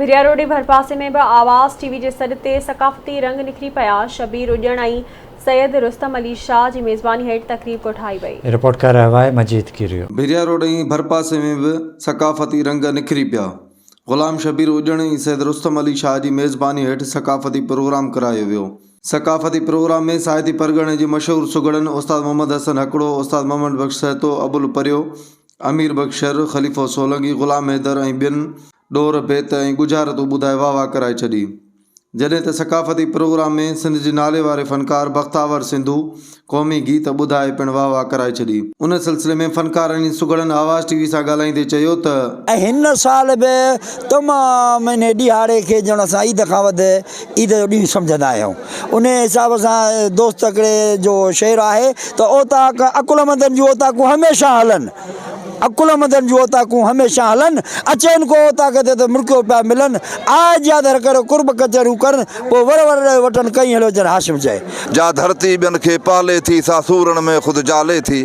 भिरिया रोड भरपासे में आवाज़ टीवी के सॾ ते सकाफ़ती रंग निखरी पिया। शबीर उजण ऐं सैयद रुस्तम अली शाह की मेज़बानी हेठ तकरीब कोठाई वई। रिपोर्ट कर रहा है मजीद किरियो। भिरिया रोड भरपासे में भी सकाफ़ती रंग निखरी पिया। गुलाम शबीर उजण ऐं सैयद रुस्तम अली शाह की मेज़बानी हेठ सकाफ़ती प्रोग्राम करायो वियो। सकाफ़ती प्रोग्राम में साहिती परगणे जी मशहूर सुगड़न उस्ताद मोहम्मद हसन हकड़ो, उस्ताद मोहम्मद बख्श सहतो, अबुल परियो, अमीर बख्शर, खलीफ़ो सोलंगी, गुलाम हैदर ऐं ॿियनि डोर बेत ऐं गुजारतूं ॿुधाए वाह वाह कराए छॾी। जॾहिं त सकाफ़ती प्रोग्राम में सिंध जे नाले वारे फ़नकार बख्तावर सिंधू क़ौमी गीत ॿुधाए पिणु वाह वाह कराए छॾी। उन सिलसिले में फ़नकारनि सुगड़न आवाज़ टीवी सां ॻाल्हाईंदे चयो त हिन साल बि तमामु इन ॾिहाड़े खे ॼण असां ईद खां वधि ईद जो ॾींहुं सम्झंदा आहियूं। उन हिसाब सां दोस्त हिकिड़े जो शेर आहे त ओताक अकुलमंदनि जूं ओताकूं हमेशह हलनि, अकुलमंदनि जूं ओताकूं हमेशह हलनि, अचनि को ओताक ते त मुर्कियो पिया मिलनि। आज यादि करो कुर्ब कचरियूं करनि पोइ वर वठनि कई हलो जन हाशिम चए। जा धरती ॿियनि खे पाले थी सा सूरन में ख़ुदि जाले थी,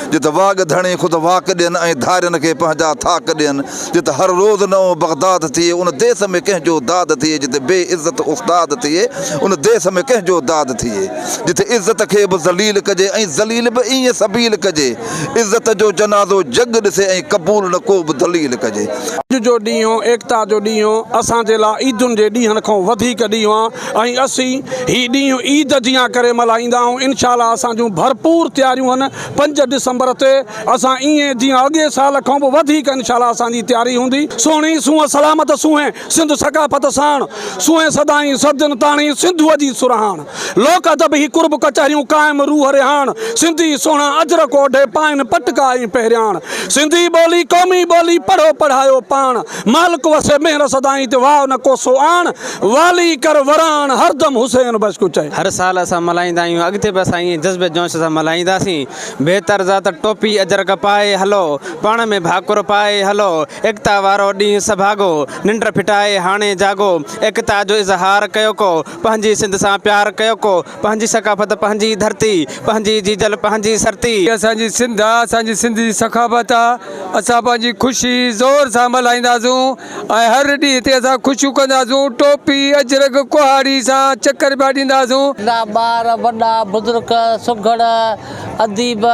जिते वाग धणी ख़ुदि वाक ॾियनि ऐं धारियुनि खे पंहिंजा थाक ॾियनि, जिते हर रोज़ नओं बगदाद थिए उन देश में कंहिंजो दाद थिए, जिते बेइज़त उस्ताद थिए उन देश में कंहिंजो दाद थिए, जिते इज़त खे बि ज़लील कजे ऐं ज़लील बि ईअं सबील कजे, इज़त जो जनाज़ो जग ॾिसे ऐं क़बूल न को बि दलील कजे। अॼु जो ॾींहुं एकता जो ॾींहुं असांजे लाइ ईदुनि जे ॾींहंनि खां वधीक ॾींहुं आहे ऐं असीं हीउ ॾींहुं ईद जीअं करे मल्हाईंदा आहियूं। इंशाअल्लाह असांजूं भरपूर तयारियूं आहिनि। 5 डिसंबर ते असां ईअं जीअं अॻे साल खां बि वधीक इंशाअल्लाह असांजी तयारी हूंदी। सुहिणी सूंहं सलामत सूंहें सिंध सकाफ़त साण सूंहें सदाईं सदियुनि ताणी सिंधूअ जी सुरहाण, लोक अदब ही कुर्ब कचहरियूं क़ाइम रूह रिहाण, सिंधी सोना अजर कोढे पाइन पटका ऐं पहिरियाण, सिंधी ॿोली क़ौमी ॿोली पढ़ो पढ़ायो पाण, मालिक वसे मेहर सदाईं ते वाह न कोसो आण, वाली कर वराण हरदम हुसैन बशकु चए। हर साल असां मल्हाईंदा आहियूं, अॻिते बि असां ईअं जज़्बे जोश सां मल्हाईंदासीं। बहितर ज़ात टोपी अजरक पाए हलो, पाण में भाकुर पाए हलो, एकता वारो ॾींहुं सभागो, निंड फिटाए हाणे जागो, एकता जो इज़हार कयो को, पंहिंजी सिंध सां प्यार कयो को, पंहिंजी सकाफ़त पंहिंजी धरती, पंहिंजी जीजल पंहिंजी सरती। असांजी सिंध आहे, असांजी सिंध जी सकाफ़त आहे। असां पंहिंजी ख़ुशी ज़ोर सां मल्हाईंदासूं ऐं हर ॾींहं ते असां ख़ुशियूं कंदासूं। टोपी अजरक कुहाड़ी सां चकर पिया ॾींदासूं। ॿार वॾा बुज़ुर्ग सुघड़ अदीब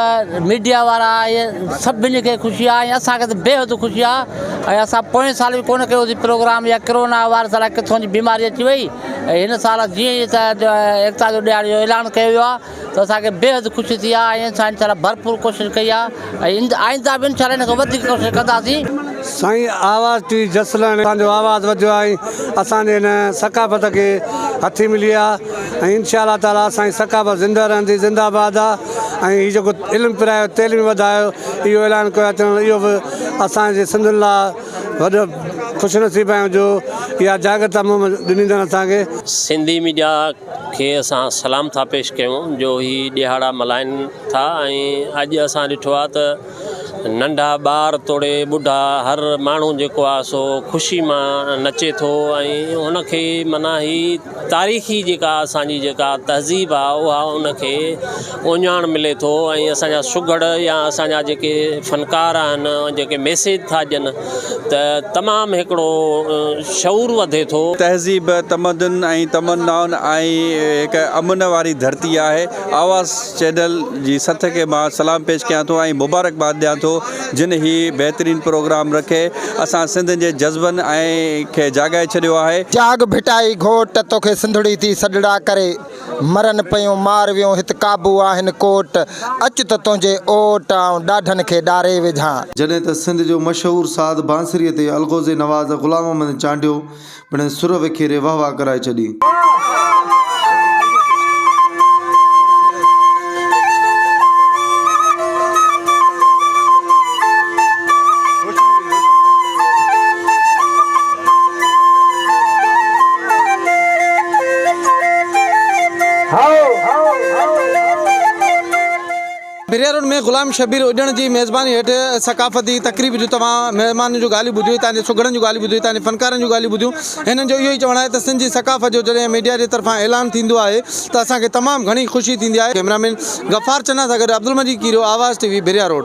मीडिया वारा सभिनी खे ख़ुशी आहे ऐं असांखे त बेहदि ख़ुशी आहे। ऐं असां पोएं साल बि कोन कयोसीं प्रोग्राम, या कोरोना वायरस लाइ किथां जी बीमारी अची वई। ऐं हिन साल जीअं ई एकता जो ॾियारी जो ऐलान कयो वियो आहे त असांखे बेहदि ख़ुशी थी आहे ऐं असां इंशाअल्लाह भरपूर कोशिशि कई आहे ऐं आइंदा बि इंशाअल्लाह हिन खां वधीक कोशिशि कंदासीं। साईं आवाज़ टीवी जसलण असांजो आवाज़ वधियो आहे, असांजे हिन सकाफ़त खे हथी मिली आहे ऐं इंशाअल्लाह ताला असांजी सकाफ़त ज़िंदा रहंदी, ज़िंदाबाद आहे। ऐं हीउ जेको इल्मु पिरायो तइलीम वधायो इहो ऐलान कयो आहे, इहो बि असांजे सिंध लाइ वॾो ख़ुशनसीब आहियूं जो इहा जागृता ॾिनी अथनि असांखे। सिंधी मीडिया खे असां सलाम था पेश कयूं जो ही ॾिहाड़ा मल्हाइनि था। ऐं अॼु असां ॾिठो आहे त नंढा ॿार तोड़े ॿुढा हर माण्हू जेको आहे सो ख़ुशी मां नचे थो ऐं हुनखे माना ही तारीख़ी जेका असांजी जेका तहज़ीब आहे उहा उनखे उञाण मिले थो ऐं असांजा सुघड़ या असांजा जेके फ़नकार आहिनि जेके मैसेज था ॾियनि त तमामु हिकिड़ो शऊर वधे थो। तहज़ीब तमदन ऐं तमन्नाउनि ऐं हिकु अमन वारी धरती आहे। आवाज़ चैनल जी सथ खे मां सलाम पेश कयां थो ऐं मुबारकबाद ॾियां थो जिन ही बहितरीन प्रोग्राम रखे असां सिंध जे जज़्बनि ऐं खे जाॻाए छॾियो आहे। जाग भिटाई घोट तोखे सिंधड़ी थी सॾड़ा करे, मरन पियूं मार वियूं हित काबू आहिनि कोट, अच त तुंहिंजे ओट ऐं ॾाढनि खे ॾारे विझां। जॾहिं त सिंध जो मशहूर साद बांसुरीअ ते अलगोज़े नवाज़ गुलाम मोहम्मद चांडियो पिणु सुर विखेरे वाह वाह कराए छॾी। भिरिया रोड में गुलाम शबीर उजण की मेज़बानी हेठ सकाफ़ती तकरीब जो तमाम मेहमान जो गाली बुझी, तव्हांजे सुगड़न जो गाली बुझी, तव्हांजे फनकारन जो गाली बुझियूं। हिननि जो इहो ई चवणु आहे त सिंध जी सकाफ़त जो जॾहिं मीडिया जे तरफ़ां ऐलान थींदो आहे त असांखे तमामु घणी ख़ुशी थींदी आहे। कैमरामैन गफ़ार चन्ना सां गॾु अब्दुल मजीद कीरो, आवाज़ टीवी भिरिया रोड।